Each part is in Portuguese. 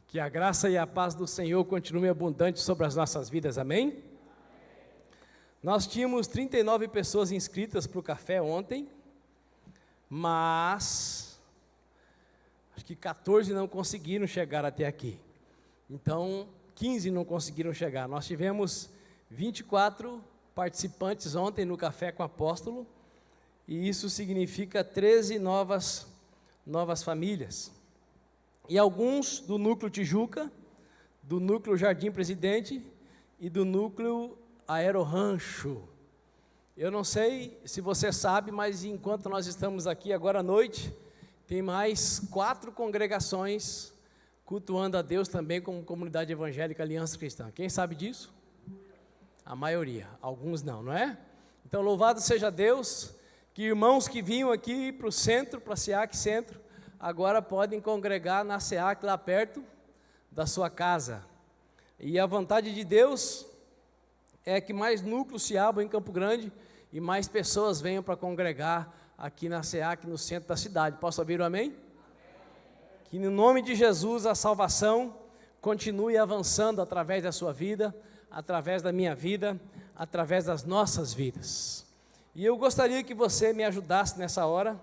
Que a graça e a paz do Senhor continuem abundantes sobre as nossas vidas, amém? Nós tínhamos 39 pessoas inscritas para o café ontem, mas acho que 14 não conseguiram chegar até aqui. Então, 15 não conseguiram chegar. Nós tivemos 24 participantes ontem no Café com o Apóstolo, e isso significa 13 novas famílias. E alguns do Núcleo Tijuca, do Núcleo Jardim Presidente e do Núcleo Aerorancho. Eu não sei se você sabe, mas enquanto nós estamos aqui agora à noite, tem mais 4 congregações cultuando a Deus também como Comunidade Evangélica Aliança Cristã. Quem sabe disso? A maioria, alguns não é? Então louvado seja Deus, que irmãos que vinham aqui para o centro, para a SEAC Centro, agora podem congregar na SEAC lá perto da sua casa. E a vontade de Deus é que mais núcleos se abram em Campo Grande e mais pessoas venham para congregar aqui na SEAC, no centro da cidade. Posso ouvir o amém? Que no nome de Jesus a salvação continue avançando através da sua vida, através da minha vida, através das nossas vidas. E eu gostaria que você me ajudasse nessa hora,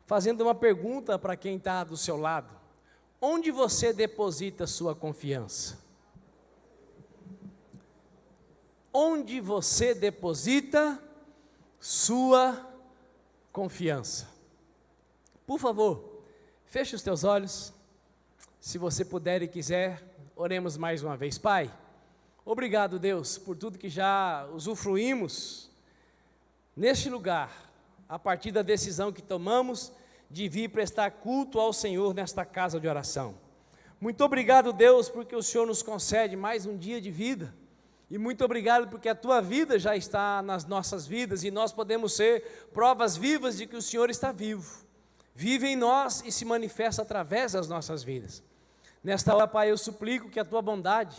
fazendo uma pergunta para quem está do seu lado. Onde você deposita sua confiança? Onde você deposita sua confiança? Por favor, feche os teus olhos. Se você puder e quiser, oremos mais uma vez. Pai, obrigado, Deus, por tudo que já usufruímos neste lugar, a partir da decisão que tomamos de vir prestar culto ao Senhor nesta casa de oração. Muito obrigado, Deus, porque o Senhor nos concede mais um dia de vida, e muito obrigado porque a Tua vida já está nas nossas vidas, e nós podemos ser provas vivas de que o Senhor está vivo, vive em nós e se manifesta através das nossas vidas. Nesta hora, Pai, eu suplico que a Tua bondade,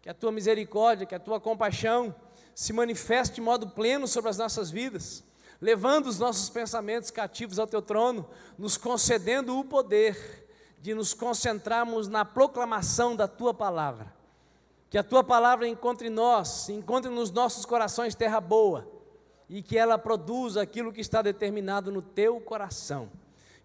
que a Tua misericórdia, que a Tua compaixão se manifeste de modo pleno sobre as nossas vidas, levando os nossos pensamentos cativos ao Teu trono, nos concedendo o poder de nos concentrarmos na proclamação da Tua palavra. Que a Tua palavra encontre em nós, encontre nos nossos corações terra boa, e que ela produza aquilo que está determinado no Teu coração.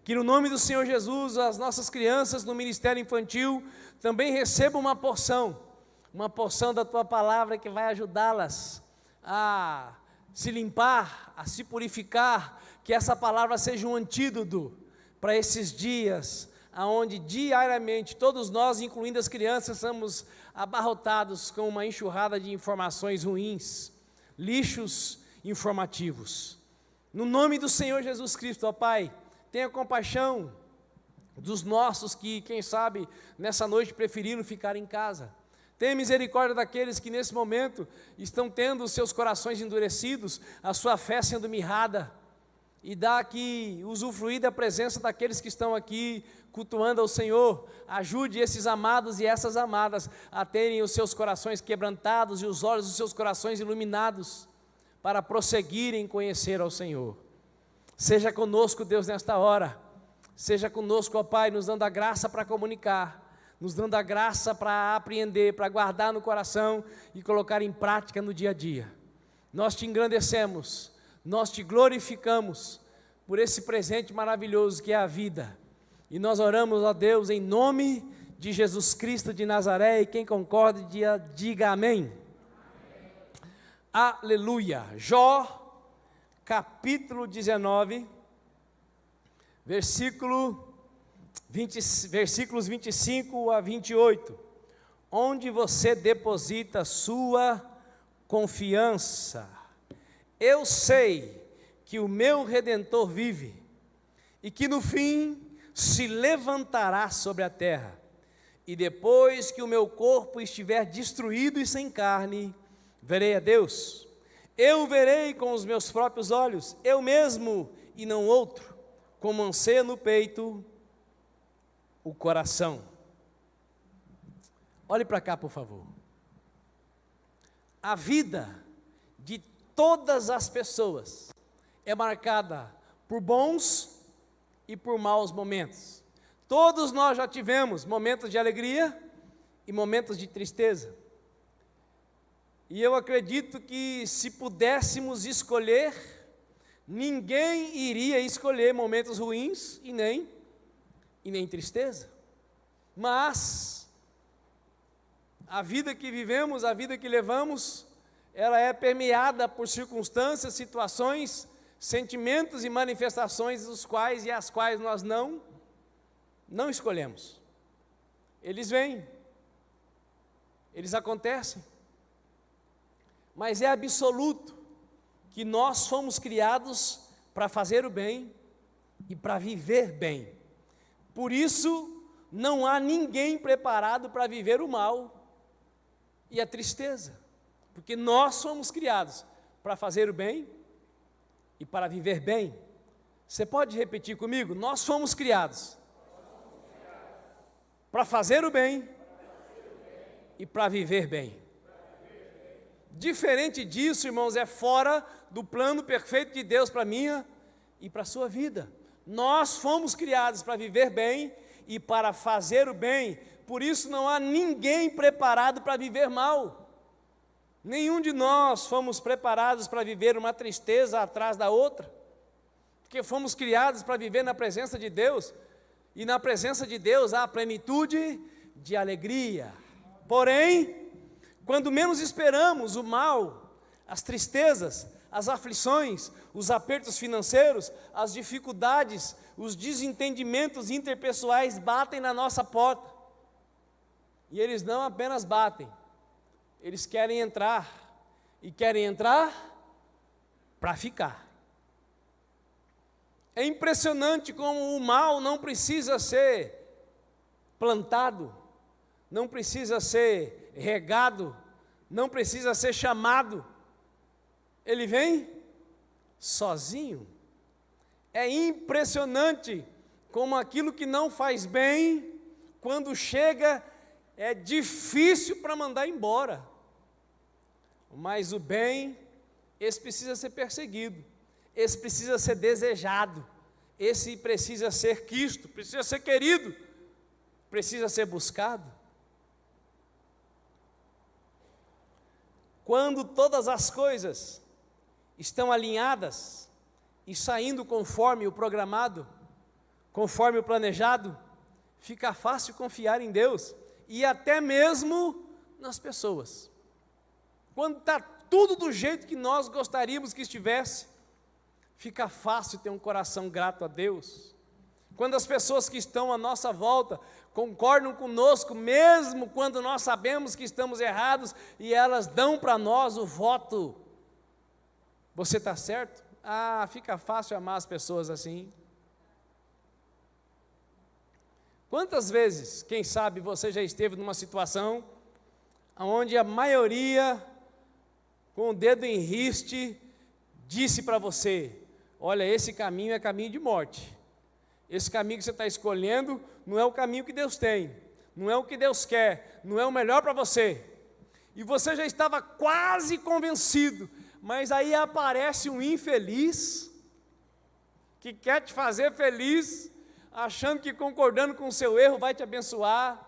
Que no nome do Senhor Jesus, as nossas crianças no ministério infantil também recebam uma porção da Tua palavra que vai ajudá-las a se limpar, a se purificar, que essa palavra seja um antídoto para esses dias, onde diariamente todos nós, incluindo as crianças, somos abarrotados com uma enxurrada de informações ruins, lixos informativos. No nome do Senhor Jesus Cristo, ó Pai, tenha compaixão dos nossos que, quem sabe, nessa noite preferiram ficar em casa. Tenha misericórdia daqueles que nesse momento estão tendo os seus corações endurecidos, a sua fé sendo mirrada, e dá aqui, usufruir da presença daqueles que estão aqui cultuando ao Senhor. Ajude esses amados e essas amadas a terem os seus corações quebrantados e os olhos dos seus corações iluminados, para prosseguirem em conhecer ao Senhor. Seja conosco, Deus, nesta hora, seja conosco, ó Pai, nos dando a graça para comunicar, nos dando a graça para apreender, para guardar no coração e colocar em prática no dia a dia. Nós te engrandecemos, nós te glorificamos por esse presente maravilhoso que é a vida. E nós oramos a Deus em nome de Jesus Cristo de Nazaré, e quem concorda, diga amém. Aleluia. Jó, capítulo 19, versículos 25 a 28, onde você deposita sua confiança. Eu sei que o meu Redentor vive, e que no fim se levantará sobre a terra, e depois que o meu corpo estiver destruído e sem carne, verei a Deus. Eu o verei com os meus próprios olhos, eu mesmo e não outro, como anseia no peito o coração. Olhe para cá, por favor. A vida de todas as pessoas é marcada por bons e por maus momentos. Todos nós já tivemos momentos de alegria e momentos de tristeza. E eu acredito que se pudéssemos escolher, ninguém iria escolher momentos ruins e nem tristeza. Mas a vida que vivemos, a vida que levamos, ela é permeada por circunstâncias, situações, sentimentos e manifestações dos quais e as quais nós não escolhemos. Eles vêm, eles acontecem, mas é absoluto que nós fomos criados para fazer o bem e para viver bem. Por isso, não há ninguém preparado para viver o mal e a tristeza, porque nós fomos criados para fazer o bem e para viver bem. Você pode repetir comigo? Nós fomos criados para fazer o bem e para viver bem. Diferente disso, irmãos, é fora do plano perfeito de Deus para a minha e para a sua vida. Nós fomos criados para viver bem e para fazer o bem, por isso não há ninguém preparado para viver mal. Nenhum de nós fomos preparados para viver uma tristeza atrás da outra, porque fomos criados para viver na presença de Deus, e na presença de Deus há plenitude de alegria. Porém, quando menos esperamos, o mal, as tristezas, as aflições, os apertos financeiros, as dificuldades, os desentendimentos interpessoais batem na nossa porta. E eles não apenas batem, eles querem entrar, e querem entrar para ficar. É impressionante como o mal não precisa ser plantado, não precisa ser regado, não precisa ser chamado, ele vem sozinho. É impressionante como aquilo que não faz bem, quando chega, é difícil para mandar embora. Mas o bem, esse precisa ser perseguido, esse precisa ser desejado, esse precisa ser quisto, precisa ser querido, precisa ser buscado. Quando todas as coisas estão alinhadas e saindo conforme o programado, conforme o planejado, fica fácil confiar em Deus e até mesmo nas pessoas. Quando está tudo do jeito que nós gostaríamos que estivesse, fica fácil ter um coração grato a Deus. Quando as pessoas que estão à nossa volta concordam conosco, mesmo quando nós sabemos que estamos errados, e elas dão para nós o voto, você está certo? Fica fácil amar as pessoas assim. Quantas vezes, quem sabe, você já esteve numa situação onde a maioria, com o dedo em riste, disse para você: olha, esse caminho é caminho de morte. Esse caminho que você está escolhendo não é o caminho que Deus tem, não é o que Deus quer, não é o melhor para você. E você já estava quase convencido, mas aí aparece um infeliz, que quer te fazer feliz, achando que concordando com o seu erro vai te abençoar,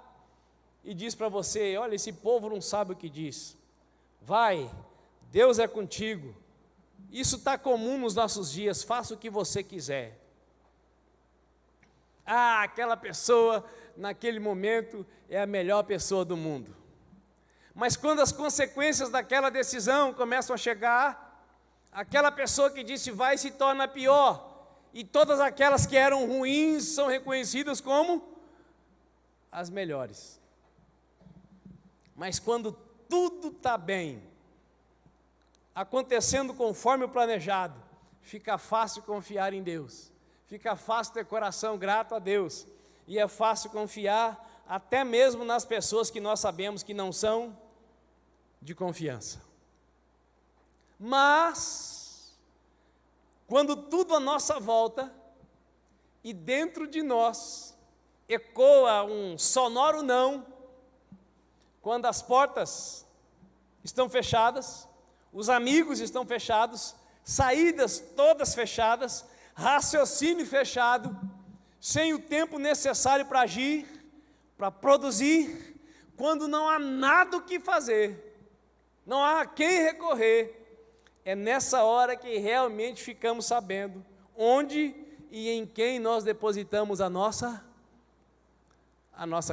e diz para você: olha, esse povo não sabe o que diz, vai, Deus é contigo. Isso está comum nos nossos dias, faça o que você quiser. Aquela pessoa, naquele momento, é a melhor pessoa do mundo. Mas quando as consequências daquela decisão começam a chegar, aquela pessoa que disse vai se torna pior, e todas aquelas que eram ruins são reconhecidas como as melhores. Mas quando tudo está bem, acontecendo conforme o planejado, fica fácil confiar em Deus, fica fácil ter coração grato a Deus, e é fácil confiar até mesmo nas pessoas que nós sabemos que não são de confiança. Mas, quando tudo à nossa volta e dentro de nós ecoa um sonoro não, quando as portas estão fechadas, os amigos estão fechados, saídas todas fechadas, raciocínio fechado, sem o tempo necessário para agir, para produzir, quando não há nada o que fazer, não há a quem recorrer, é nessa hora que realmente ficamos sabendo onde e em quem nós depositamos a nossa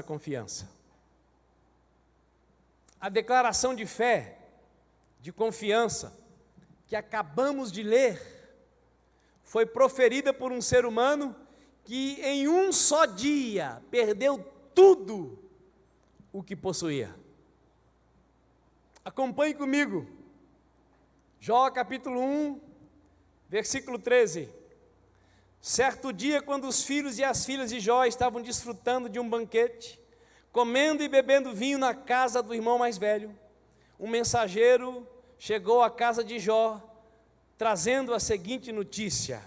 confiança. A declaração de fé, de confiança, que acabamos de ler, foi proferida por um ser humano que em um só dia perdeu tudo o que possuía. Acompanhe comigo, Jó capítulo 1, versículo 13. Certo dia, quando os filhos e as filhas de Jó estavam desfrutando de um banquete, comendo e bebendo vinho na casa do irmão mais velho, um mensageiro chegou à casa de Jó, trazendo a seguinte notícia: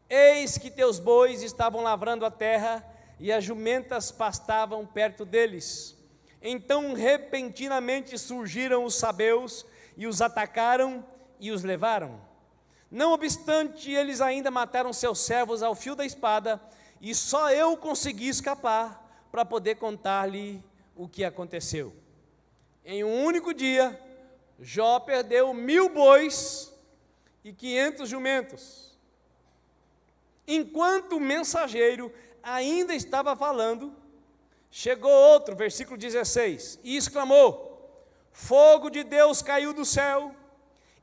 eis que teus bois estavam lavrando a terra, e as jumentas pastavam perto deles. Então repentinamente surgiram os sabeus, e os atacaram e os levaram. Não obstante, eles ainda mataram seus servos ao fio da espada, e só eu consegui escapar para poder contar-lhe o que aconteceu. Em um único dia, Jó perdeu 1000 bois e 500 jumentos. Enquanto o mensageiro ainda estava falando, chegou outro, versículo 16, e exclamou: fogo de Deus caiu do céu,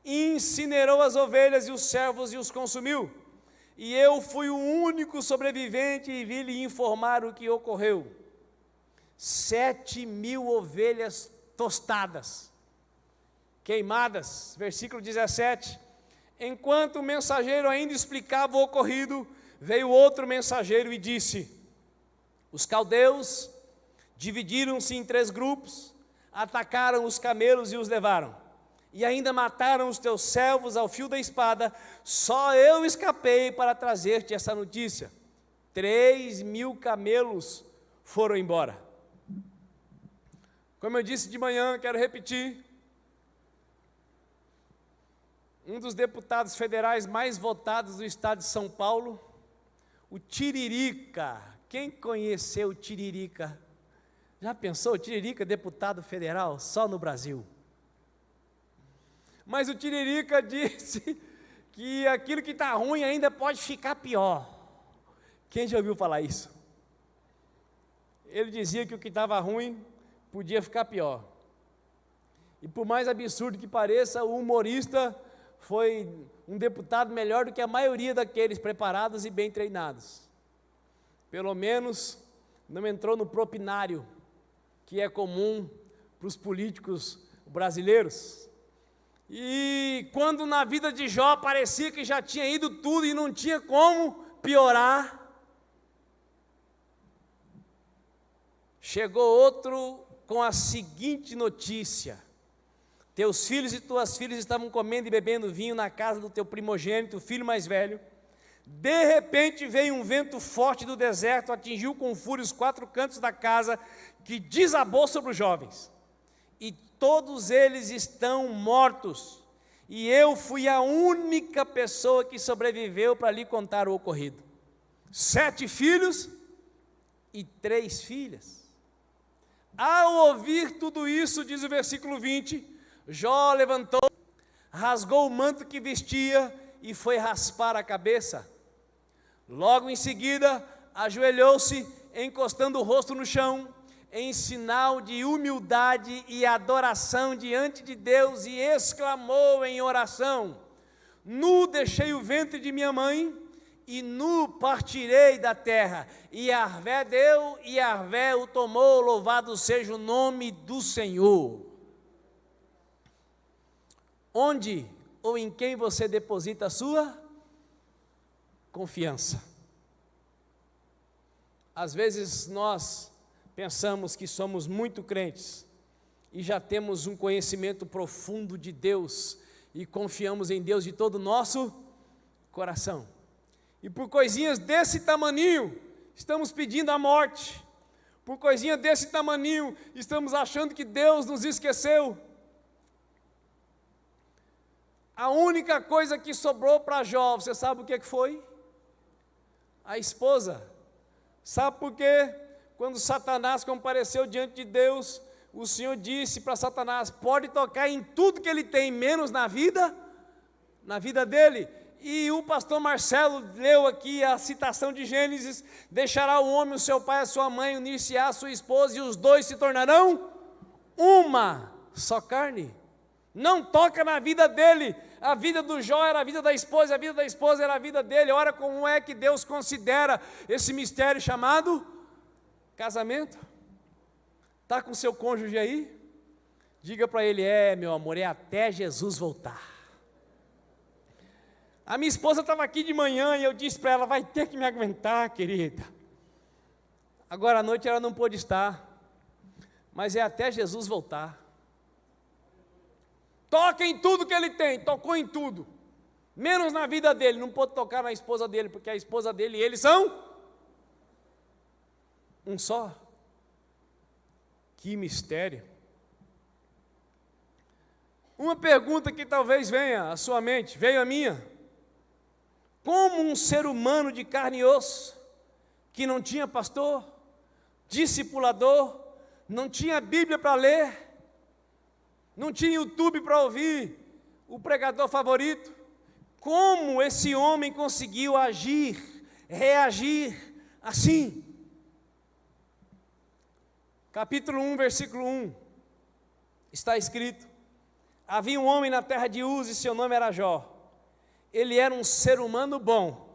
incinerou as ovelhas e os servos e os consumiu. E eu fui o único sobrevivente e vi lhe informar o que ocorreu. 7.000 ovelhas tostadas, queimadas. Versículo 17. Enquanto o mensageiro ainda explicava o ocorrido, veio outro mensageiro e disse: os caldeus dividiram-se em 3 grupos, atacaram os camelos e os levaram, e ainda mataram os teus servos ao fio da espada. Só eu escapei para trazer-te essa notícia. 3.000 camelos foram embora. Como eu disse de manhã, quero repetir: um dos deputados federais mais votados do estado de São Paulo, o Tiririca. Quem conheceu o Tiririca? Já pensou, Tiririca, deputado federal, só no Brasil? Mas o Tiririca disse que aquilo que está ruim ainda pode ficar pior. Quem já ouviu falar isso? Ele dizia que o que estava ruim podia ficar pior. E por mais absurdo que pareça, o humorista foi um deputado melhor do que a maioria daqueles preparados e bem treinados. Pelo menos não entrou no propinário, que é comum para os políticos brasileiros. E quando na vida de Jó parecia que já tinha ido tudo e não tinha como piorar, chegou outro com a seguinte notícia: teus filhos e tuas filhas estavam comendo e bebendo vinho na casa do teu primogênito, o filho mais velho. De repente veio um vento forte do deserto, atingiu com fúria os 4 cantos da casa, que desabou sobre os jovens, e todos eles estão mortos, e eu fui a única pessoa que sobreviveu para lhe contar o ocorrido. 7 filhos e 3 filhas. Ao ouvir tudo isso, diz o versículo 20, Jó levantou, rasgou o manto que vestia e foi raspar a cabeça. Logo em seguida, ajoelhou-se, encostando o rosto no chão, em sinal de humildade e adoração diante de Deus, e exclamou em oração: nu deixei o ventre de minha mãe, e nu partirei da terra. E Yahvé deu, e Yahvé o tomou, louvado seja o nome do Senhor. Onde ou em quem você deposita a sua confiança? Às vezes nós pensamos que somos muito crentes e já temos um conhecimento profundo de Deus e confiamos em Deus de todo o nosso coração. E por coisinhas desse tamaninho, estamos pedindo a morte. Por coisinha desse tamaninho, estamos achando que Deus nos esqueceu. A única coisa que sobrou para Jó, você sabe o que foi? A esposa. Sabe por quê? Quando Satanás compareceu diante de Deus, o Senhor disse para Satanás: pode tocar em tudo que ele tem, menos na vida dele. E o pastor Marcelo leu aqui a citação de Gênesis: deixará o homem o seu pai e a sua mãe, unir-se-á a sua esposa, e os dois se tornarão uma só carne. Não toca na vida dele. A vida do Jó era a vida da esposa, a vida da esposa era a vida dele. Olha como é que Deus considera esse mistério chamado casamento. Está com seu cônjuge aí? Diga para ele: meu amor, é até Jesus voltar. A minha esposa estava aqui de manhã e eu disse para ela: vai ter que me aguentar, querida. Agora à noite ela não pôde estar, mas é até Jesus voltar. Toca em tudo que ele tem, tocou em tudo, menos na vida dele. Não pôde tocar na esposa dele, porque a esposa dele e ele são um só. Que mistério. Uma pergunta que talvez venha à sua mente, veio à minha: como um ser humano de carne e osso, que não tinha pastor, discipulador, não tinha Bíblia para ler, não tinha YouTube para ouvir o pregador favorito, como esse homem conseguiu agir, reagir assim? Capítulo 1, versículo 1, está escrito: havia um homem na terra de Uz e seu nome era Jó. Ele era um ser humano bom,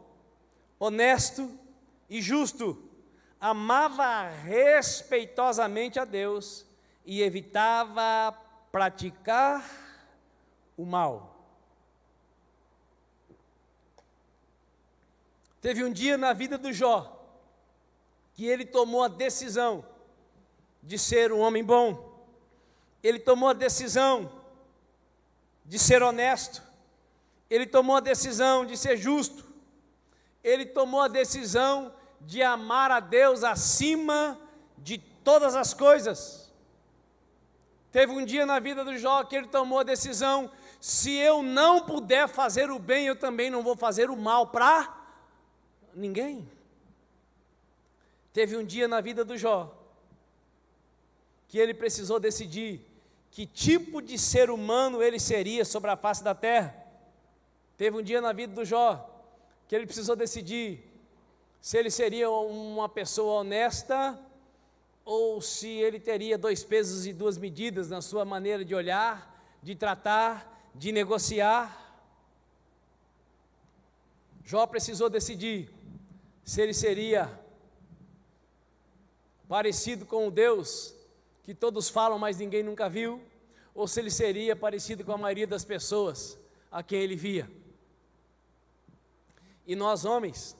honesto e justo, amava respeitosamente a Deus e evitava praticar o mal. Teve um dia na vida do Jó que ele tomou a decisão de ser um homem bom. Ele tomou a decisão de ser honesto. Ele tomou a decisão de ser justo. Ele tomou a decisão de amar a Deus acima de todas as coisas. Teve um dia na vida do Jó que ele tomou a decisão: se eu não puder fazer o bem, eu também não vou fazer o mal para ninguém. Teve um dia na vida do Jó que ele precisou decidir que tipo de ser humano ele seria sobre a face da terra. Teve um dia na vida do Jó que ele precisou decidir se ele seria uma pessoa honesta ou se ele teria 2 pesos e 2 medidas na sua maneira de olhar, de tratar, de negociar. Jó precisou decidir se ele seria parecido com o Deus que todos falam, mas ninguém nunca viu, ou se ele seria parecido com a maioria das pessoas a quem ele via. E nós, homens,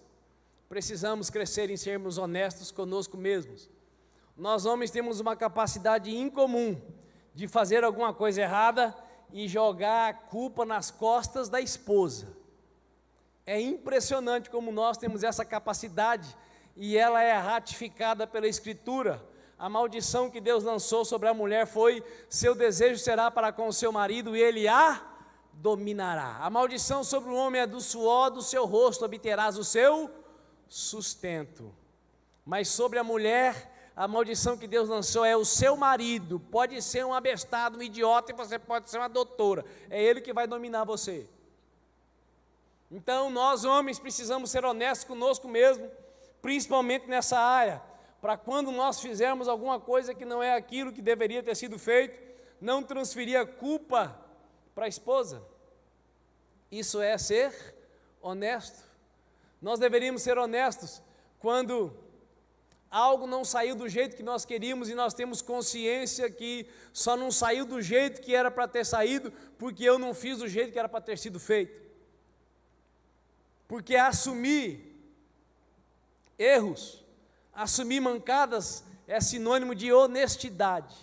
precisamos crescer em sermos honestos conosco mesmos. Nós, homens, temos uma capacidade incomum de fazer alguma coisa errada e jogar a culpa nas costas da esposa. É impressionante como nós temos essa capacidade, e ela é ratificada pela Escritura. A maldição que Deus lançou sobre a mulher foi: seu desejo será para com o seu marido e ele a dominará. A maldição sobre o homem é: do suor do seu rosto obterás o seu sustento. Mas sobre a mulher, a maldição que Deus lançou é: o seu marido pode ser um abestado, um idiota, e você pode ser uma doutora, é ele que vai dominar você. Então nós, homens, precisamos ser honestos conosco mesmo, principalmente nessa área, para quando nós fizermos alguma coisa que não é aquilo que deveria ter sido feito, não transferir a culpa para a esposa. Isso é ser honesto. Nós deveríamos ser honestos quando algo não saiu do jeito que nós queríamos e nós temos consciência que só não saiu do jeito que era para ter saído porque eu não fiz do jeito que era para ter sido feito. Porque assumir erros, assumir mancadas é sinônimo de honestidade,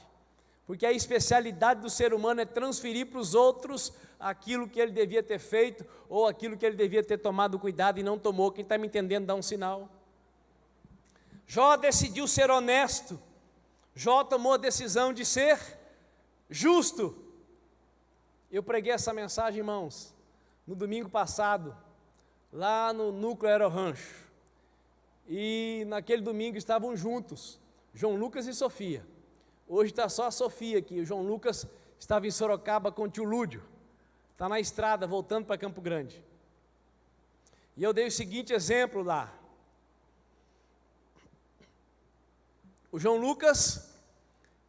porque a especialidade do ser humano é transferir para os outros aquilo que ele devia ter feito ou aquilo que ele devia ter tomado cuidado e não tomou. Quem está me entendendo, dá um sinal. Jó decidiu ser honesto. Jó tomou a decisão de ser justo. Eu preguei essa mensagem, irmãos, no domingo passado, lá no Núcleo Aero Rancho. E naquele domingo estavam juntos João Lucas e Sofia. Hoje está só a Sofia aqui, o João Lucas estava em Sorocaba com o tio Lúdio, está na estrada, voltando para Campo Grande. E eu dei o seguinte exemplo lá. O João Lucas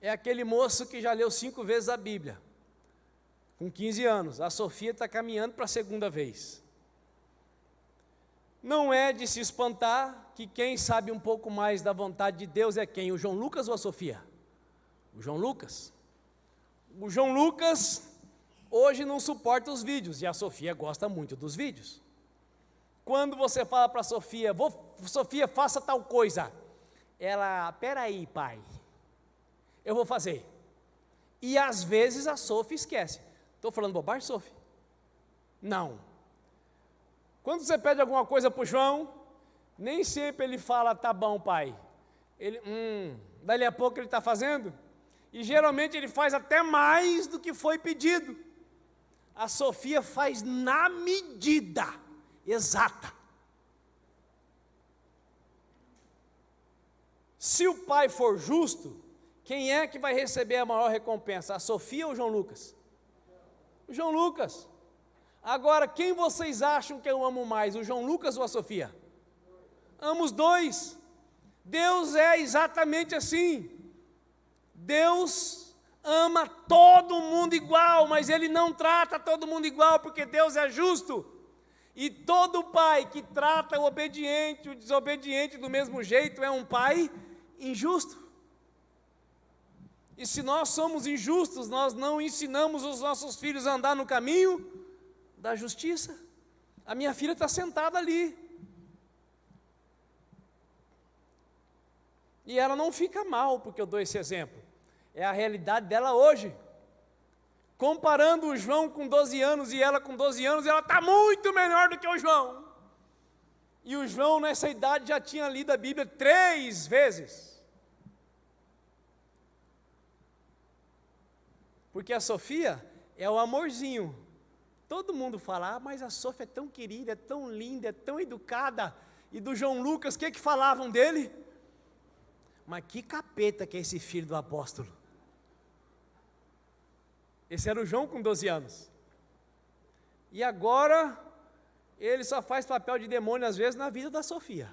é aquele moço que já leu 5 vezes a Bíblia, com 15 anos. A Sofia está caminhando para a 2ª vez. Não é de se espantar que quem sabe um pouco mais da vontade de Deus é quem? O João Lucas ou a Sofia? O João Lucas. O João Lucas hoje não suporta os vídeos, e a Sofia gosta muito dos vídeos. Quando você fala para a Sofia, Sofia, faça tal coisa, ela, peraí, pai, eu vou fazer. E às vezes a Sofia esquece. Estou falando bobagem, Sofia? Não. Quando você pede alguma coisa para o João, nem sempre ele fala, tá bom, pai. Ele, dali a pouco ele está fazendo, e geralmente ele faz até mais do que foi pedido. A Sofia faz na medida exata. Se o pai for justo, quem é que vai receber a maior recompensa? A Sofia ou o João Lucas? O João Lucas. Agora, quem vocês acham que eu amo mais, o João Lucas ou a Sofia? Amo os dois. Deus é exatamente assim. Deus ama todo mundo igual, mas Ele não trata todo mundo igual, porque Deus é justo. E todo pai que trata o obediente, o desobediente do mesmo jeito, é um pai injusto. E se nós somos injustos, nós não ensinamos os nossos filhos a andar no caminho da justiça. A minha filha está sentada ali. E ela não fica mal porque eu dou esse exemplo. É a realidade dela hoje. Comparando o João com 12 anos e ela com 12 anos, ela está muito melhor do que o João. E o João nessa idade já tinha lido a Bíblia 3 vezes. Porque a Sofia é o amorzinho. Todo mundo fala, mas a Sofia é tão querida, é tão linda, é tão educada. E do João Lucas, o que falavam dele? Mas que capeta que é esse filho do apóstolo. Esse era o João com 12 anos. E agora, ele só faz papel de demônio às vezes na vida da Sofia.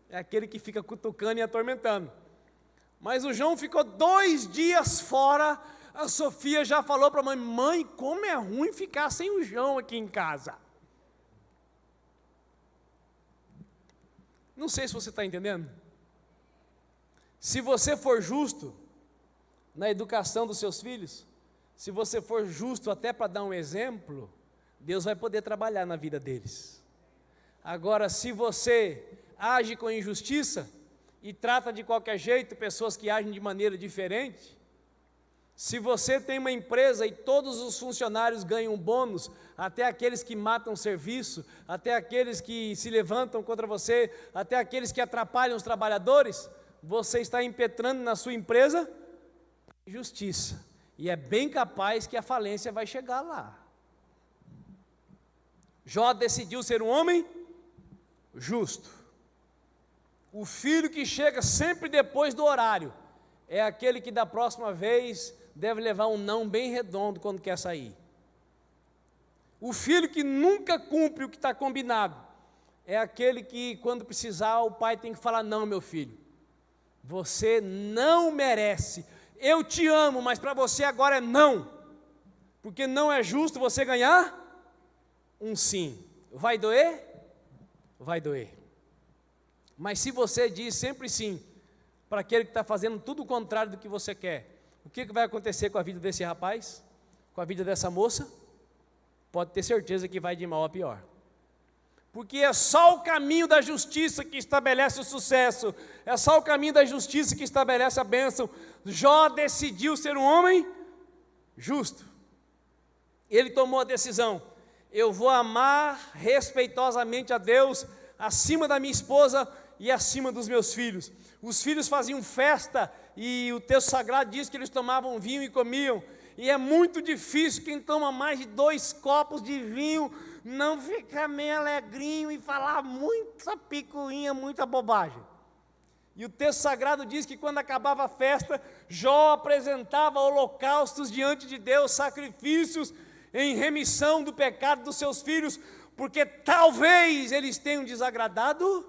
É aquele que fica cutucando e atormentando. Mas o João ficou 2 dias fora, a Sofia já falou para a mãe, mãe, como é ruim ficar sem o João aqui em casa. Não sei se você está entendendo. Se você for justo na educação dos seus filhos, se você for justo até para dar um exemplo, Deus vai poder trabalhar na vida deles. Agora, se você age com injustiça e trata de qualquer jeito pessoas que agem de maneira diferente, se você tem uma empresa e todos os funcionários ganham bônus, até aqueles que matam serviço, até aqueles que se levantam contra você, até aqueles que atrapalham os trabalhadores, você está impetrando na sua empresa injustiça. E é bem capaz que a falência vai chegar lá. Jó decidiu ser um homem justo. O filho que chega sempre depois do horário é aquele que da próxima vez deve levar um não bem redondo quando quer sair. O filho que nunca cumpre o que está combinado é aquele que, quando precisar, o pai tem que falar, não, meu filho, você não merece. Eu te amo, mas para você agora é não. Porque não é justo você ganhar um sim. Vai doer? Vai doer. Mas se você diz sempre sim, para aquele que está fazendo tudo o contrário do que você quer, o que vai acontecer com a vida desse rapaz? Com a vida dessa moça? Pode ter certeza que vai de mal a pior. Porque é só o caminho da justiça que estabelece o sucesso, é só o caminho da justiça que estabelece a bênção. Jó decidiu ser um homem justo. Ele tomou a decisão, eu vou amar respeitosamente a Deus, acima da minha esposa e acima dos meus filhos. Os filhos faziam festa, e o texto sagrado diz que eles tomavam vinho e comiam, e é muito difícil quem toma mais de 2 copos de vinho, não ficar meio alegrinho e falar muita picuinha, muita bobagem. E o texto sagrado diz que quando acabava a festa, Jó apresentava holocaustos diante de Deus, sacrifícios em remissão do pecado dos seus filhos, porque talvez eles tenham desagradado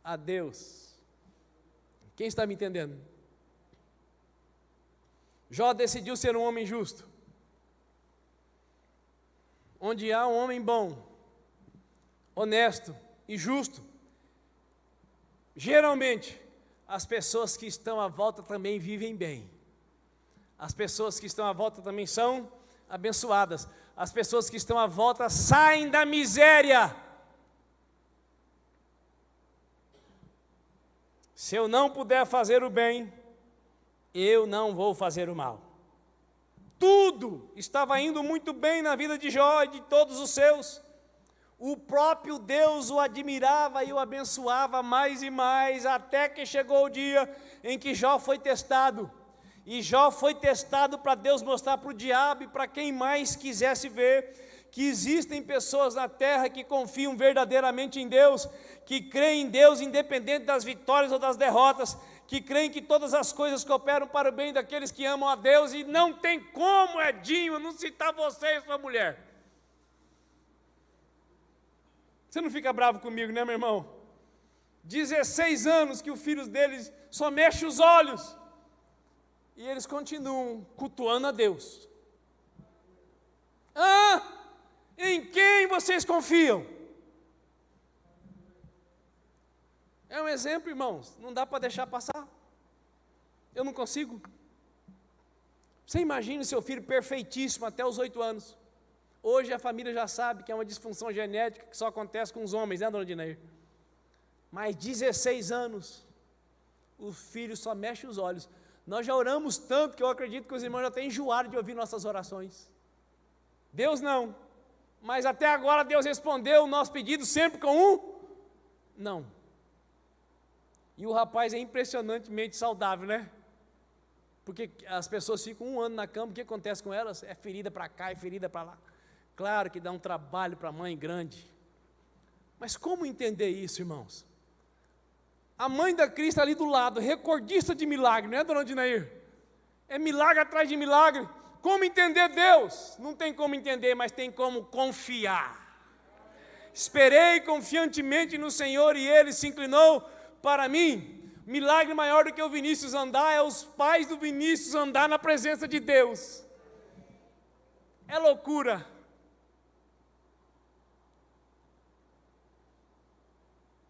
a Deus. Quem está me entendendo? Jó decidiu ser um homem justo. Onde há um homem bom, honesto e justo, geralmente as pessoas que estão à volta também vivem bem. As pessoas que estão à volta também são abençoadas. As pessoas que estão à volta saem da miséria. Se eu não puder fazer o bem, eu não vou fazer o mal. Tudo estava indo muito bem na vida de Jó e de todos os seus. O próprio Deus o admirava e o abençoava mais e mais, até que chegou o dia em que Jó foi testado. E Jó foi testado para Deus mostrar para o diabo e para quem mais quisesse ver que existem pessoas na terra que confiam verdadeiramente em Deus, que creem em Deus independente das vitórias ou das derrotas, que creem que todas as coisas cooperam para o bem daqueles que amam a Deus, e não tem como, Edinho, não citar você e sua mulher. Você não fica bravo comigo, né, meu irmão? 16 anos que o filho deles só mexe os olhos, e eles continuam cultuando a Deus. Em quem vocês confiam? É um exemplo, irmãos, não dá para deixar passar. Eu não consigo. Você imagina o seu filho perfeitíssimo até os 8 anos. Hoje a família já sabe que é uma disfunção genética que só acontece com os homens, né, dona Dinair? Mas 16 anos, o filho só mexe os olhos. Nós já oramos tanto que eu acredito que os irmãos já têm enjoado de ouvir nossas orações. Deus não. Mas até agora Deus respondeu o nosso pedido sempre com um não. E o rapaz é impressionantemente saudável, né? Porque as pessoas ficam 1 ano na cama, o que acontece com elas? É ferida para cá, é ferida para lá. Claro que dá um trabalho para a mãe grande. Mas como entender isso, irmãos? A mãe da Cristo ali do lado, recordista de milagre, não é, dona Dinair? É milagre atrás de milagre. Como entender Deus? Não tem como entender, mas tem como confiar. Esperei confiantemente no Senhor e Ele se inclinou para mim. Milagre maior do que o Vinícius andar é os pais do Vinícius andar na presença de Deus. É loucura.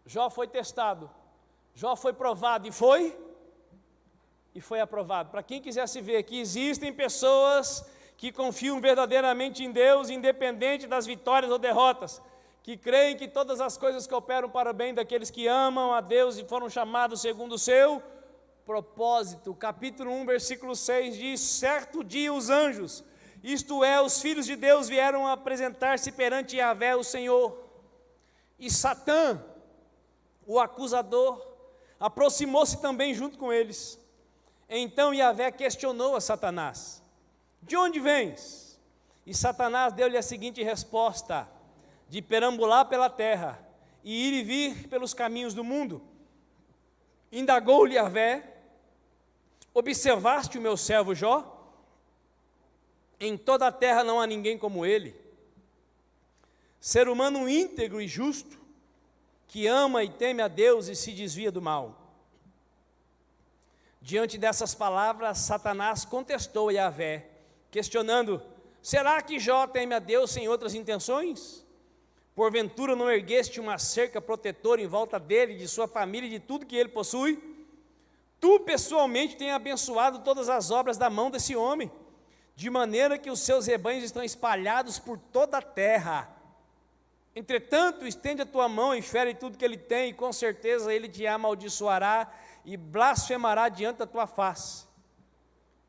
Jó foi testado, Jó foi provado e foi aprovado. Para quem quisesse ver que existem pessoas que confiam verdadeiramente em Deus, independente das vitórias ou derrotas, que creem que todas as coisas cooperam para o bem daqueles que amam a Deus e foram chamados segundo o seu propósito. Capítulo 1, versículo 6 diz: certo dia os anjos, isto é, os filhos de Deus, vieram apresentar-se perante Yahvé, o Senhor. E Satã, o acusador, aproximou-se também junto com eles. Então Yahvé questionou a Satanás: de onde vens? E Satanás deu-lhe a seguinte resposta: de perambular pela terra e ir e vir pelos caminhos do mundo. Indagou-lhe Yahvé: observaste o meu servo Jó? Em toda a terra não há ninguém como ele, ser humano íntegro e justo, que ama e teme a Deus e se desvia do mal. Diante dessas palavras, Satanás contestou a Yahvé, questionando: será que Jó teme a Deus sem outras intenções? Porventura não ergueste uma cerca protetora em volta dele, de sua família e de tudo que ele possui? Tu pessoalmente tens abençoado todas as obras da mão desse homem, de maneira que os seus rebanhos estão espalhados por toda a terra. Entretanto, estende a tua mão e fere tudo que ele tem, e com certeza ele te amaldiçoará e blasfemará diante da tua face.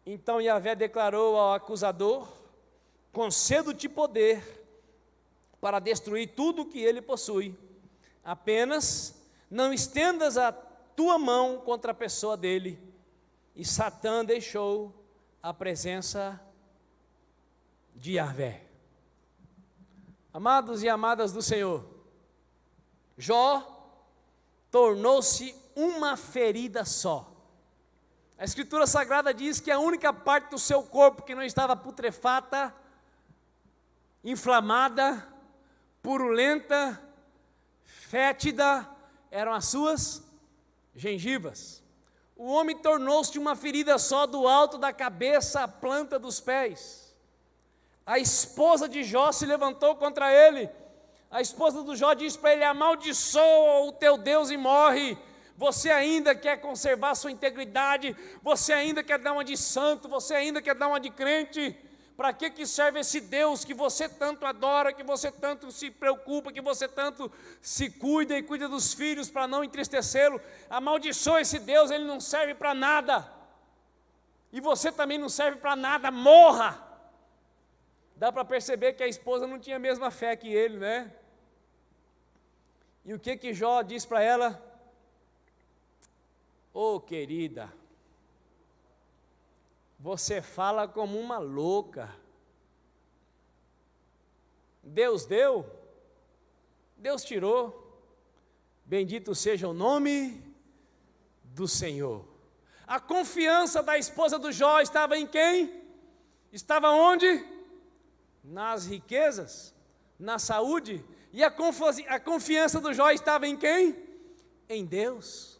Então Yahvé declarou ao acusador: concedo-te poder para destruir tudo o que ele possui, apenas não estendas a tua mão contra a pessoa dele. E Satã deixou a presença de Yahvé. Amados e amadas do Senhor, Jó tornou-se uma ferida só. A Escritura Sagrada diz que a única parte do seu corpo que não estava putrefata, inflamada, purulenta, fétida, eram as suas gengivas. O homem tornou-se uma ferida só do alto da cabeça à planta dos pés. A esposa de Jó se levantou contra ele. A esposa do Jó disse para ele: amaldiçoa o teu Deus e morre. Você ainda quer conservar sua integridade, você ainda quer dar uma de santo, você ainda quer dar uma de crente. Para que serve esse Deus que você tanto adora, que você tanto se preocupa, que você tanto se cuida e cuida dos filhos para não entristecê-lo? Amaldiçoa esse Deus, ele não serve para nada. E você também não serve para nada, morra. Dá para perceber que a esposa não tinha a mesma fé que ele, né? E o que Jó diz para ela? Ô querida, você fala como uma louca. Deus deu, Deus tirou, bendito seja o nome do Senhor. A confiança da esposa do Jó estava em quem? Estava onde? Nas riquezas, na saúde. E a confiança do Jó estava em quem? Em Deus.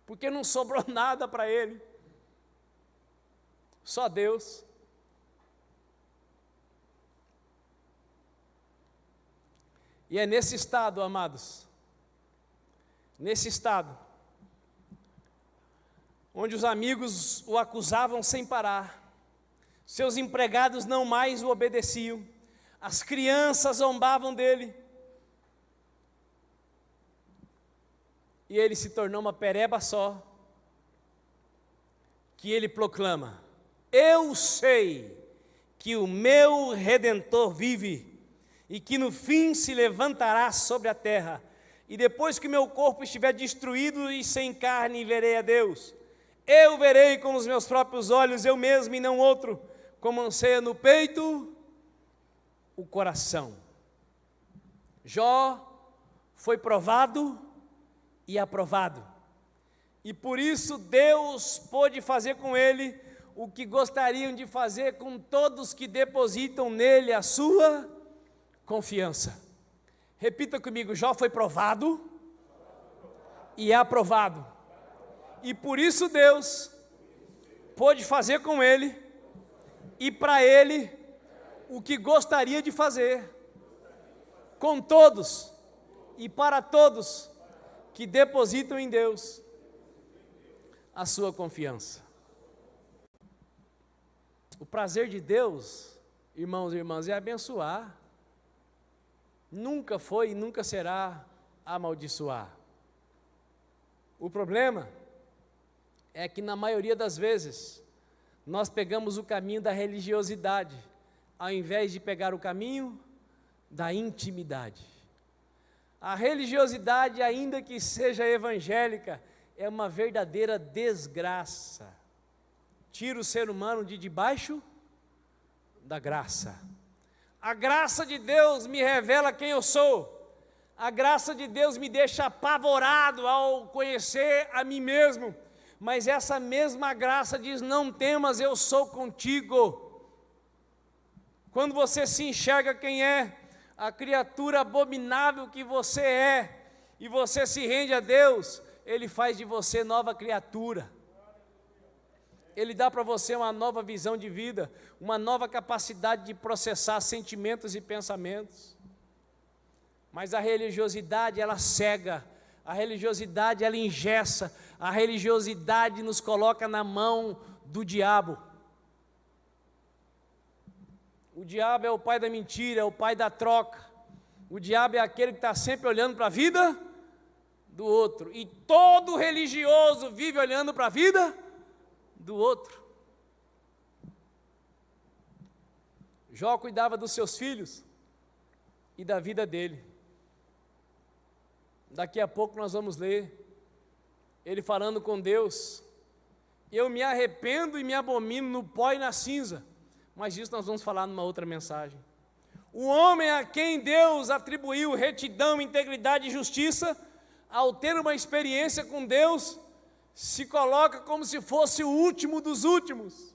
Porque não sobrou nada para ele. Só Deus. E é nesse estado, amados, nesse estado, onde os amigos o acusavam sem parar, seus empregados não mais o obedeciam, as crianças zombavam dele, e ele se tornou uma pereba só, que ele proclama: eu sei que o meu Redentor vive, e que no fim se levantará sobre a terra, e depois que meu corpo estiver destruído e sem carne, verei a Deus. Eu verei com os meus próprios olhos, eu mesmo e não outro, como anseia no peito o coração. Jó foi provado e aprovado, e por isso Deus pôde fazer com ele o que gostariam de fazer com todos que depositam nele a sua confiança. Repita comigo: Jó foi provado e aprovado, e por isso Deus pôde fazer com ele e para ele o que gostaria de fazer com todos e para todos que depositam em Deus a sua confiança. O prazer de Deus, irmãos e irmãs, é abençoar. Nunca foi e nunca será amaldiçoar. O problema é que na maioria das vezes nós pegamos o caminho da religiosidade, ao invés de pegar o caminho da intimidade. A religiosidade, ainda que seja evangélica, é uma verdadeira desgraça. Tira o ser humano de debaixo da graça. A graça de Deus me revela quem eu sou. A graça de Deus me deixa apavorado ao conhecer a mim mesmo. Mas essa mesma graça diz: não temas, eu sou contigo. Quando você se enxerga quem é, a criatura abominável que você é, e você se rende a Deus, Ele faz de você nova criatura. Ele dá para você uma nova visão de vida, uma nova capacidade de processar sentimentos e pensamentos. Mas a religiosidade, ela cega, a religiosidade, ela engessa, a religiosidade nos coloca na mão do diabo. O diabo é o pai da mentira, é o pai da troca. O diabo é aquele que está sempre olhando para a vida do outro. E todo religioso vive olhando para a vida do outro. Jó cuidava dos seus filhos e da vida dele. Daqui a pouco nós vamos ler ele falando com Deus: eu me arrependo e me abomino no pó e na cinza. Mas isso nós vamos falar numa outra mensagem. O homem a quem Deus atribuiu retidão, integridade e justiça, ao ter uma experiência com Deus, se coloca como se fosse o último dos últimos.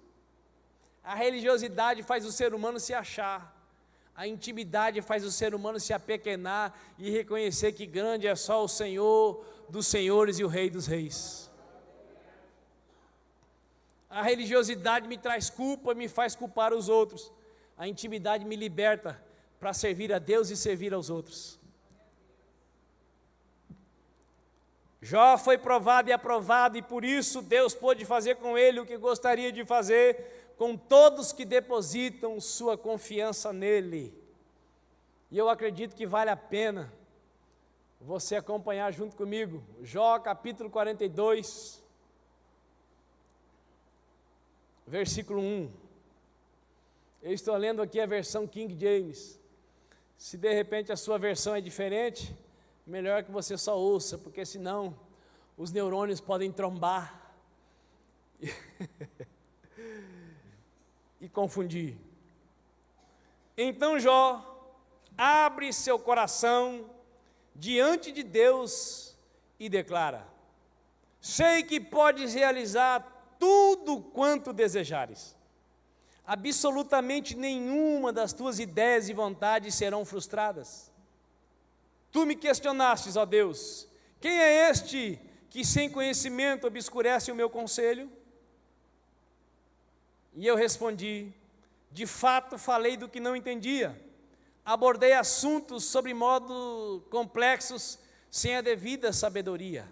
A religiosidade faz o ser humano se achar, a intimidade faz o ser humano se apequenar e reconhecer que grande é só o Senhor dos senhores e o Rei dos reis. A religiosidade me traz culpa, me faz culpar os outros. A intimidade me liberta para servir a Deus e servir aos outros. Jó foi provado e aprovado, e por isso Deus pôde fazer com ele o que gostaria de fazer com todos que depositam sua confiança nele. E eu acredito que vale a pena você acompanhar junto comigo, Jó capítulo 42, versículo 1. Eu estou lendo aqui a versão King James. Se de repente a sua versão é diferente, melhor que você só ouça, porque senão os neurônios podem trombar e confundir. Então Jó abre seu coração diante de Deus e declara: sei que podes realizar tudo quanto desejares. Absolutamente nenhuma das tuas ideias e vontades serão frustradas. Tu me questionastes, ó Deus, quem é este que sem conhecimento obscurece o meu conselho? E eu respondi: de fato falei do que não entendia, abordei assuntos sobre modo complexos sem a devida sabedoria.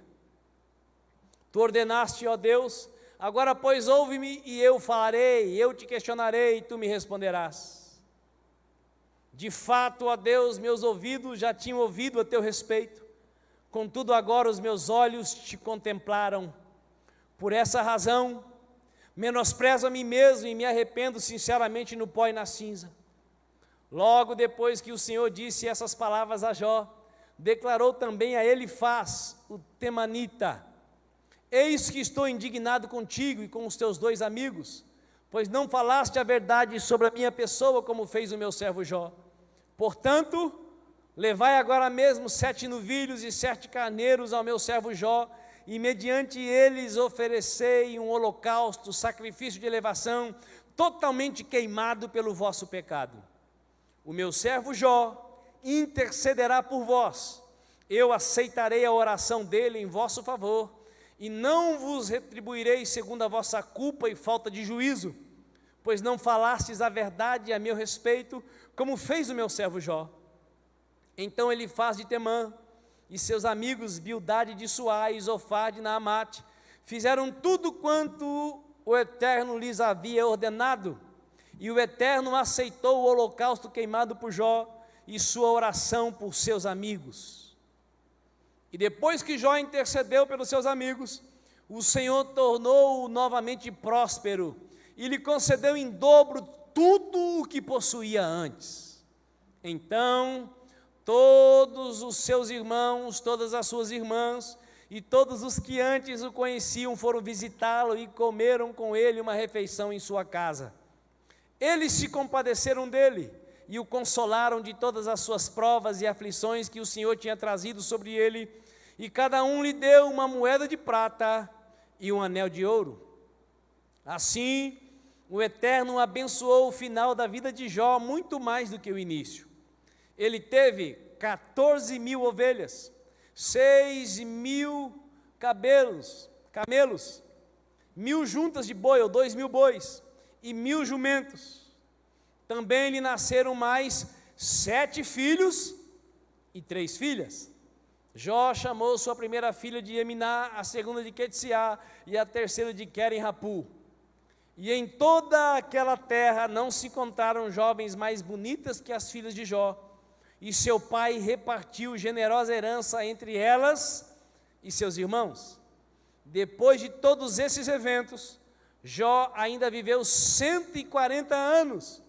Tu ordenaste, ó Deus, agora pois ouve-me e eu falarei, eu te questionarei e tu me responderás. De fato, ó Deus, meus ouvidos já tinham ouvido a teu respeito, contudo agora os meus olhos te contemplaram. Por essa razão, menosprezo a mim mesmo e me arrependo sinceramente no pó e na cinza. Logo depois que o Senhor disse essas palavras a Jó, declarou também a Elifaz, o temanita: eis que estou indignado contigo e com os teus 2 amigos, pois não falaste a verdade sobre a minha pessoa, como fez o meu servo Jó. Portanto, levai agora mesmo 7 novilhos e 7 carneiros ao meu servo Jó, e mediante eles oferecei um holocausto, sacrifício de elevação, totalmente queimado pelo vosso pecado. O meu servo Jó intercederá por vós, eu aceitarei a oração dele em vosso favor, e não vos retribuirei segundo a vossa culpa e falta de juízo, pois não falastes a verdade a meu respeito, como fez o meu servo Jó. Então Elifaz de Temã e seus amigos Bildade de Suá e Zofar de Naamate fizeram tudo quanto o Eterno lhes havia ordenado, e o Eterno aceitou o holocausto queimado por Jó e sua oração por seus amigos. E depois que Jó intercedeu pelos seus amigos, o Senhor tornou-o novamente próspero e lhe concedeu em dobro tudo o que possuía antes. Então, todos os seus irmãos, todas as suas irmãs e todos os que antes o conheciam foram visitá-lo e comeram com ele uma refeição em sua casa. Eles se compadeceram dele e o consolaram de todas as suas provas e aflições que o Senhor tinha trazido sobre ele, e cada um lhe deu uma moeda de prata e um anel de ouro. Assim, o Eterno abençoou o final da vida de Jó muito mais do que o início. Ele teve 14.000 ovelhas, 6.000 camelos, 1.000 juntas de boi, ou 2.000 bois, e 1.000 jumentos. Também lhe nasceram mais 7 filhos e 3 filhas. Jó chamou sua primeira filha de Eminá, a segunda de Quetsiá e a terceira de Queren-Rapu. E em toda aquela terra não se encontraram jovens mais bonitas que as filhas de Jó, e seu pai repartiu generosa herança entre elas e seus irmãos. Depois de todos esses eventos, Jó ainda viveu 140 anos,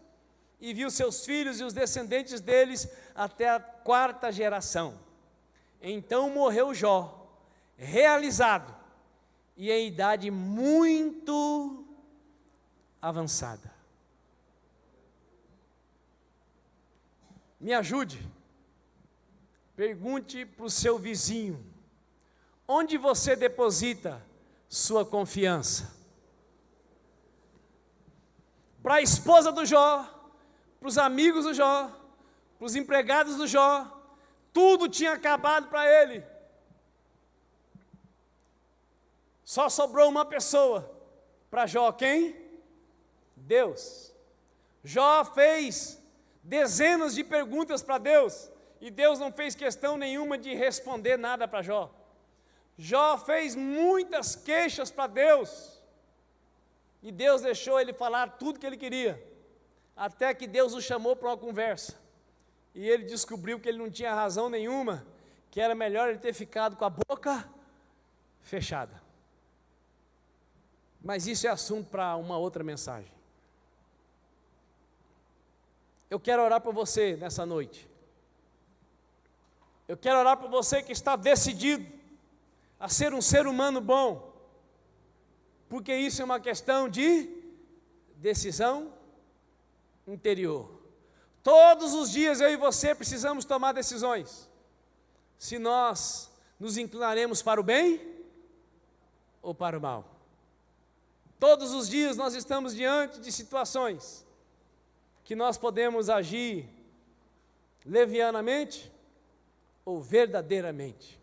e viu seus filhos e os descendentes deles até a 4ª geração. Então morreu Jó, realizado, e em idade muito avançada. Me ajude, pergunte para o seu vizinho: Onde você deposita sua confiança? Para a esposa do Jó, para os amigos do Jó, para os empregados do Jó, tudo tinha acabado para ele. Só sobrou uma pessoa para Jó, quem? Deus. Jó fez dezenas de perguntas para Deus, e Deus não fez questão nenhuma de responder nada para Jó. Jó fez muitas queixas para Deus, e Deus deixou ele falar tudo que ele queria, até que Deus o chamou para uma conversa, e ele descobriu que ele não tinha razão nenhuma, que era melhor ele ter ficado com a boca fechada. Mas isso é assunto para uma outra mensagem. Eu quero orar por você nessa noite. Eu quero orar por você que está decidido a ser um ser humano bom, porque isso é uma questão de decisão interior. Todos os dias eu e você precisamos tomar decisões, se nós nos inclinaremos para o bem ou para o mal. Todos os dias nós estamos diante de situações que nós podemos agir levianamente ou verdadeiramente.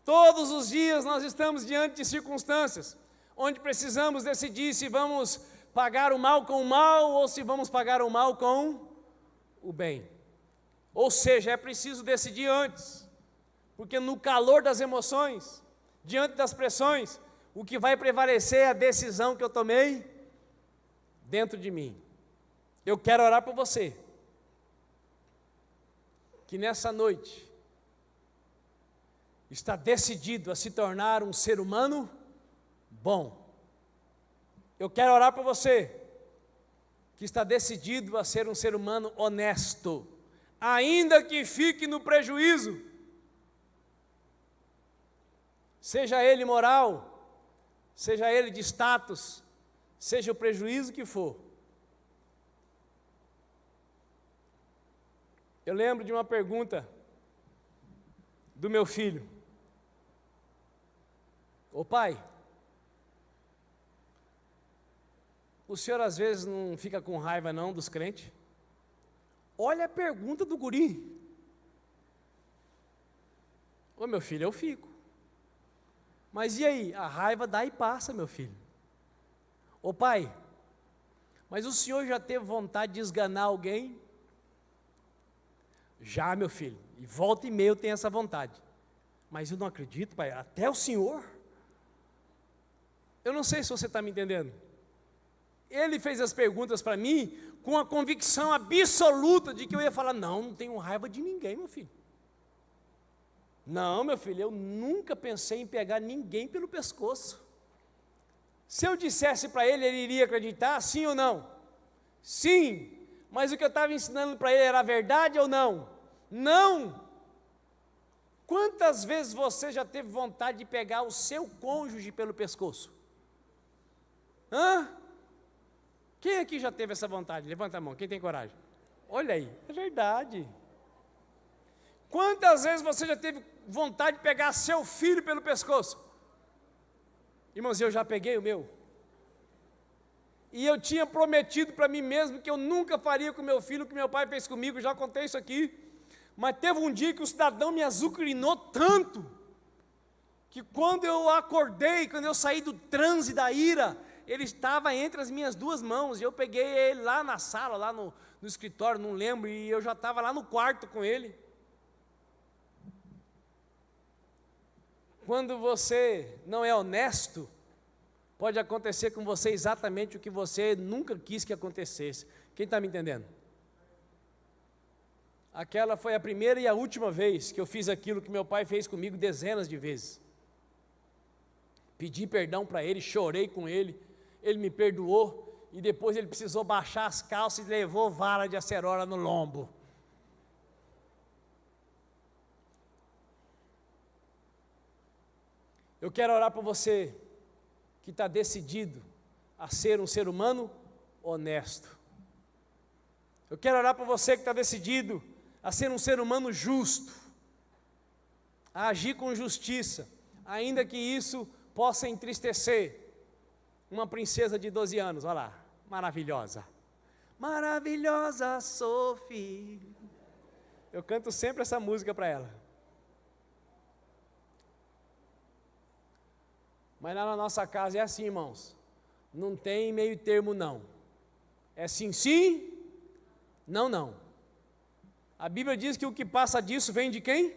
Todos os dias nós estamos diante de circunstâncias onde precisamos decidir se vamos pagar o mal com o mal ou se vamos pagar o mal com o bem. Ou seja, é preciso decidir antes, porque no calor das emoções, diante das pressões, o que vai prevalecer é a decisão que eu tomei dentro de mim. Eu quero orar por você, que nessa noite está decidido a se tornar um ser humano bom. Eu quero orar por você, que está decidido a ser um ser humano honesto, ainda que fique no prejuízo, seja ele moral, seja ele de status, seja o prejuízo que for. Eu lembro de uma pergunta do meu filho. Ô pai, o senhor às vezes não fica com raiva não dos crentes? Olha a pergunta do guri. Ô meu filho, eu fico. Mas e aí? A raiva dá e passa, meu filho. Ô pai, mas o senhor já teve vontade de esganar alguém? Já, meu filho, e volta e meia eu tenho essa vontade. Mas eu não acredito, pai, até o senhor? Eu não sei se você está me entendendo. Ele fez as perguntas para mim com a convicção absoluta de que eu ia falar, não tenho raiva de ninguém, meu filho. Não, meu filho, eu nunca pensei em pegar ninguém pelo pescoço. Se eu dissesse para ele, ele iria acreditar, sim ou não? Sim, mas o que eu estava ensinando para ele era verdade ou não? Não! Quantas vezes você já teve vontade de pegar o seu cônjuge pelo pescoço? Hã? Quem aqui já teve essa vontade? Levanta a mão, quem tem coragem? Olha aí, é verdade. Quantas vezes você já teve vontade de pegar seu filho pelo pescoço? Irmãos, eu já peguei o meu. E eu tinha prometido para mim mesmo que eu nunca faria com meu filho o que meu pai fez comigo, já contei isso aqui. Mas teve um dia que o cidadão me azucrinou tanto, que quando eu acordei, quando eu saí do transe da ira, ele estava entre as minhas duas mãos, e eu peguei ele lá na sala, lá no escritório, não lembro, e eu já estava lá no quarto com ele. Quando você não é honesto, pode acontecer com você exatamente o que você nunca quis que acontecesse. Quem está me entendendo? Aquela foi a primeira e a última vez que eu fiz aquilo que meu pai fez comigo dezenas de vezes. Pedi perdão para ele, chorei com ele, ele me perdoou, e depois ele precisou baixar as calças e levou vara de acerola no lombo. Eu quero orar por você que está decidido a ser um ser humano honesto. Eu quero orar por você que está decidido a ser um ser humano justo, a agir com justiça, ainda que isso possa entristecer uma princesa de 12 anos, olha lá, maravilhosa. Maravilhosa Sophie. Eu canto sempre essa música para ela. Mas lá na nossa casa é assim, irmãos. Não tem meio termo, não. É sim, sim, não, não. A Bíblia diz que o que passa disso vem de quem?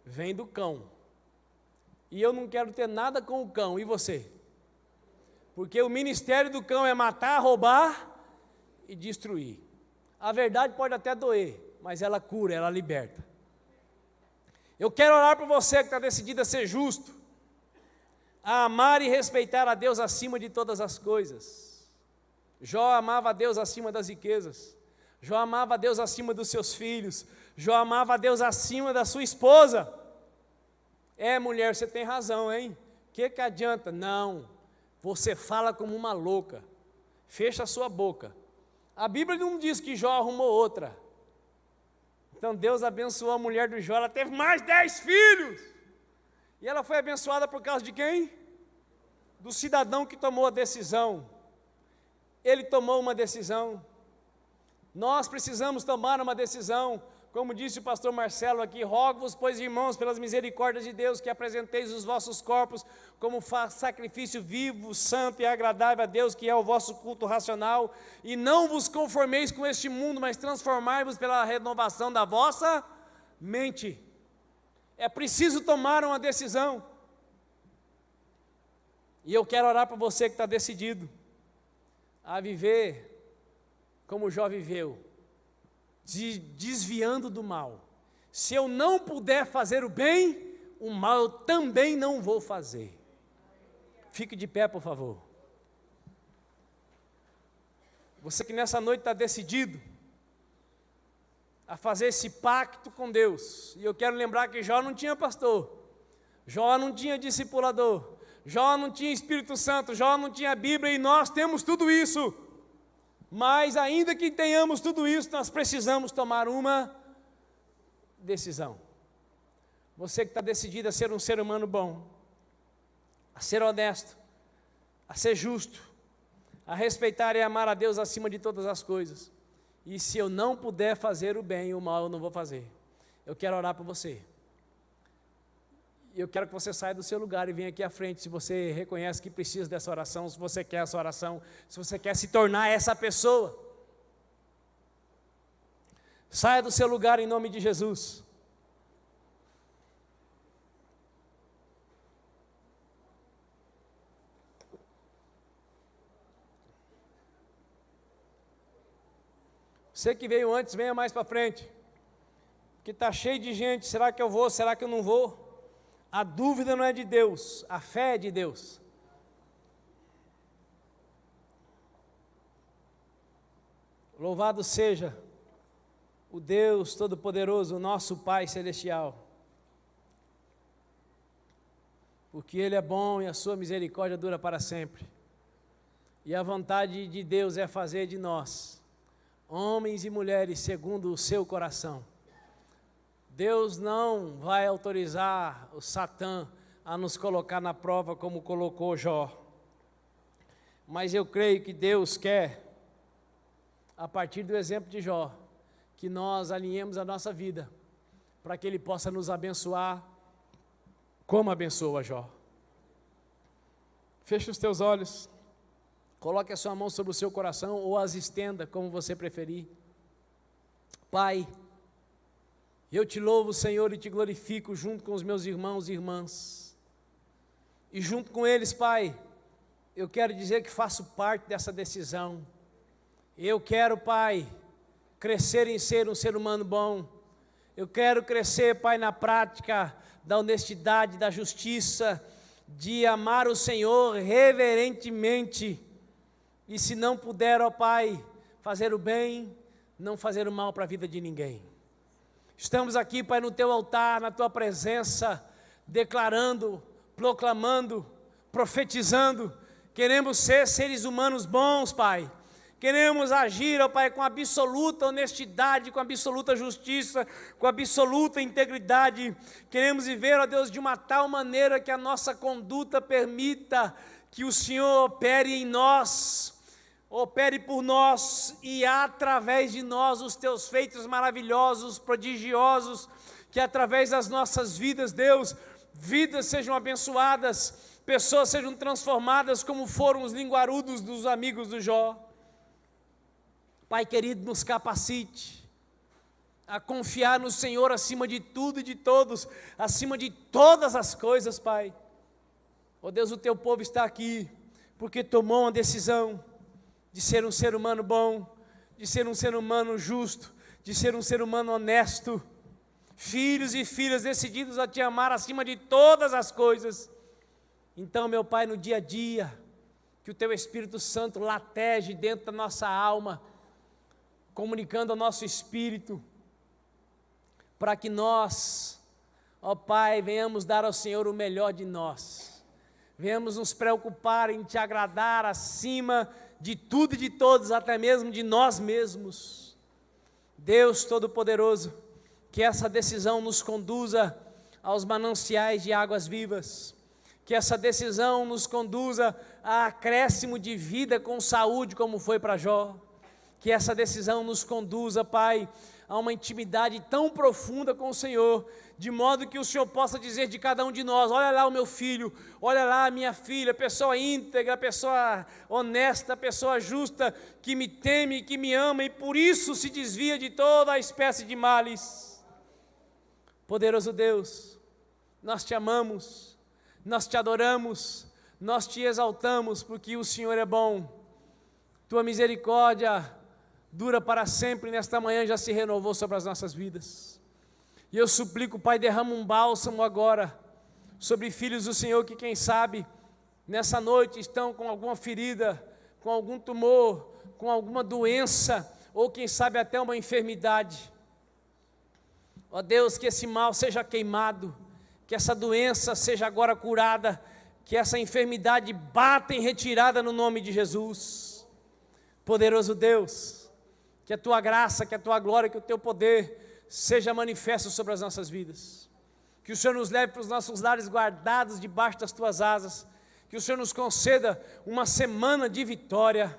Vem do cão. E eu não quero ter nada com o cão, e você? Porque o ministério do cão é matar, roubar e destruir. A verdade pode até doer, mas ela cura, ela liberta. Eu quero orar por você que está decidido a ser justo, a amar e respeitar a Deus acima de todas as coisas. Jó amava a Deus acima das riquezas. Jó amava a Deus acima dos seus filhos. Jó amava a Deus acima da sua esposa. Mulher, você tem razão, hein? O que adianta? Não, você fala como uma louca. Fecha a sua boca. A Bíblia não diz que Jó arrumou outra. Então Deus abençoou a mulher do Jó, ela teve mais 10 filhos. E ela foi abençoada por causa de quem? Do cidadão que tomou a decisão. Ele tomou uma decisão. Nós precisamos tomar uma decisão. Como disse o pastor Marcelo aqui, rogo-vos, pois irmãos, pelas misericórdias de Deus, que apresenteis os vossos corpos como sacrifício vivo, santo e agradável a Deus, que é o vosso culto racional, e não vos conformeis com este mundo, mas transformai-vos pela renovação da vossa mente. É preciso tomar uma decisão. E eu quero orar por você que está decidido a viver como Jó viveu, desviando do mal. Se eu não puder fazer o bem, o mal eu também não vou fazer. Fique de pé, por favor. Você que nessa noite está decidido a fazer esse pacto com Deus. E eu quero lembrar que Jó não tinha pastor, Jó não tinha discipulador, Jó não tinha Espírito Santo, Jó não tinha Bíblia, e nós temos tudo isso. Mas ainda que tenhamos tudo isso, nós precisamos tomar uma decisão. Você que está decidido a ser um ser humano bom, a ser honesto, a ser justo, a respeitar e amar a Deus acima de todas as coisas. E se eu não puder fazer o bem, o mal eu não vou fazer. Eu quero orar por você. E eu quero que você saia do seu lugar e venha aqui à frente, se você reconhece que precisa dessa oração, se você quer essa oração, se você quer se tornar essa pessoa. Saia do seu lugar em nome de Jesus. Você que veio antes, venha mais para frente. Porque está cheio de gente, será que eu vou, será que eu não vou? A dúvida não é de Deus, a fé é de Deus. Louvado seja o Deus Todo-Poderoso, o nosso Pai Celestial. Porque Ele é bom e a sua misericórdia dura para sempre. E a vontade de Deus é fazer de nós homens e mulheres segundo o seu coração. Deus não vai autorizar o Satã a nos colocar na prova como colocou Jó. Mas eu creio que Deus quer, a partir do exemplo de Jó, que nós alinhemos a nossa vida, para que Ele possa nos abençoar, como abençoa Jó. Feche os teus olhos, coloque a sua mão sobre o seu coração, ou as estenda, como você preferir. Pai, eu te louvo, Senhor, e te glorifico junto com os meus irmãos e irmãs. E junto com eles, Pai, eu quero dizer que faço parte dessa decisão. Eu quero, Pai, crescer em ser um ser humano bom. Eu quero crescer, Pai, na prática da honestidade, da justiça, de amar o Senhor reverentemente. E se não puder, ó Pai, fazer o bem, não fazer o mal para a vida de ninguém. Estamos aqui, Pai, no Teu altar, na Tua presença, declarando, proclamando, profetizando. Queremos ser seres humanos bons, Pai. Queremos agir, ó Pai, com absoluta honestidade, com absoluta justiça, com absoluta integridade. Queremos viver, ó Deus, de uma tal maneira que a nossa conduta permita que o Senhor opere em nós, opere por nós e através de nós os teus feitos maravilhosos, prodigiosos, que através das nossas vidas, Deus, vidas sejam abençoadas, pessoas sejam transformadas como foram os linguarudos dos amigos do Jó. Pai querido, nos capacite a confiar no Senhor acima de tudo e de todos, acima de todas as coisas, Pai. Ó Deus, o teu povo está aqui, porque tomou uma decisão de ser um ser humano bom, de ser um ser humano justo, de ser um ser humano honesto, filhos e filhas decididos a te amar acima de todas as coisas. Então, meu Pai, no dia a dia, que o teu Espírito Santo lateje dentro da nossa alma, comunicando ao nosso espírito, para que nós, ó Pai, venhamos dar ao Senhor o melhor de nós, venhamos nos preocupar em te agradar acima de tudo e de todos, até mesmo de nós mesmos. Deus Todo-Poderoso, que essa decisão nos conduza aos mananciais de águas vivas, que essa decisão nos conduza a acréscimo de vida com saúde, como foi para Jó, que essa decisão nos conduza, Pai, a uma intimidade tão profunda com o Senhor, de modo que o Senhor possa dizer de cada um de nós: olha lá o meu filho, olha lá a minha filha, pessoa íntegra, pessoa honesta, pessoa justa, que me teme, que me ama e por isso se desvia de toda a espécie de males. Poderoso Deus, nós te amamos, nós te adoramos, nós te exaltamos, porque o Senhor é bom, tua misericórdia dura para sempre, nesta manhã já se renovou sobre as nossas vidas. E eu suplico, Pai, derrama um bálsamo agora sobre filhos do Senhor que, quem sabe, nessa noite estão com alguma ferida, com algum tumor, com alguma doença, ou quem sabe até uma enfermidade. Ó Deus, que esse mal seja queimado, que essa doença seja agora curada, que essa enfermidade bata em retirada no nome de Jesus. Poderoso Deus, que a tua graça, que a tua glória, que o teu poder seja manifesto sobre as nossas vidas. Que o Senhor nos leve para os nossos lares guardados debaixo das tuas asas. Que o Senhor nos conceda uma semana de vitória.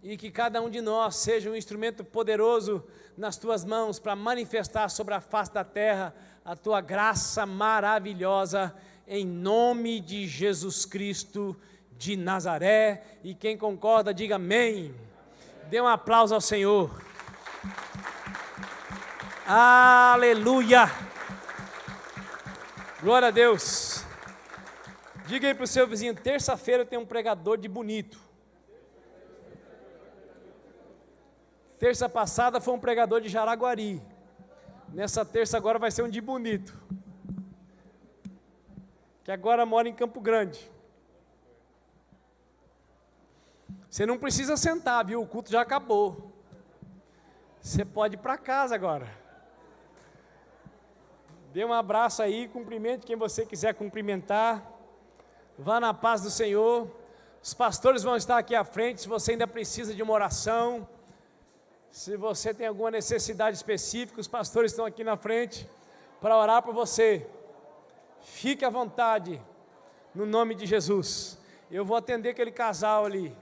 E que cada um de nós seja um instrumento poderoso nas tuas mãos para manifestar sobre a face da terra a tua graça maravilhosa, em nome de Jesus Cristo de Nazaré. E quem concorda, diga amém. Dê um aplauso ao Senhor. Aleluia. Glória a Deus. Diga aí para o seu vizinho: terça-feira tem um pregador de bonito. Terça passada foi um pregador de Jaraguari. Nessa terça agora vai ser um de bonito, que agora mora em Campo Grande. Você não precisa sentar, viu? O culto já acabou. Você pode ir para casa agora. Dê um abraço aí, cumprimente quem você quiser cumprimentar. Vá na paz do Senhor. Os pastores vão estar aqui à frente, se você ainda precisa de uma oração. Se você tem alguma necessidade específica, os pastores estão aqui na frente para orar por você. Fique à vontade, no nome de Jesus. Eu vou atender aquele casal ali.